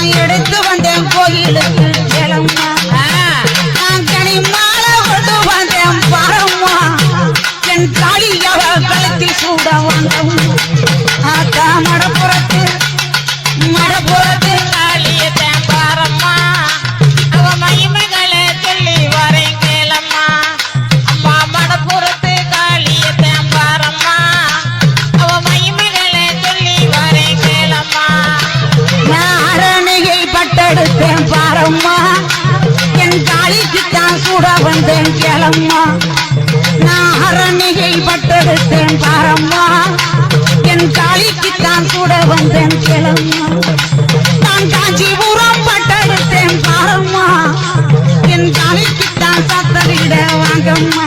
நான் எடுத்து வந்தேன் கோயிலுக்கு கேளம்மா நான் கனி மாலை கொண்டு வந்தேன் பாரம்மா என் தாலியவ கழுத்தி சூட வாங்கும் ஆத்தா மடப்புறத்து காளியத்தேன் பாரம்மா அவ மகிமைகளை சொல்லி வரேன் கேளம்மா அம்மா மடப்புறத்து காளியத்தேன் பாரம்மா அவ மகிமைகளை சொல்லி வரேன் கேளம்மா நான் அரணியை பட்டெடுத்தேன் பாரம்மா என் தாலிக்குத்தான் சூட வந்தேன் கேளம்மா நான் அரணியை பட்டெடுத்தேன் பாரம்மா என் தாலிக்குத்தான் சூட வந்தேன் கேளம்மா நான் காஞ்சிபுரம் பட்டெடுத்தேன் பாரம்மா என் தாலிக்குத்தான் சத்தரிட வாங்கம்மா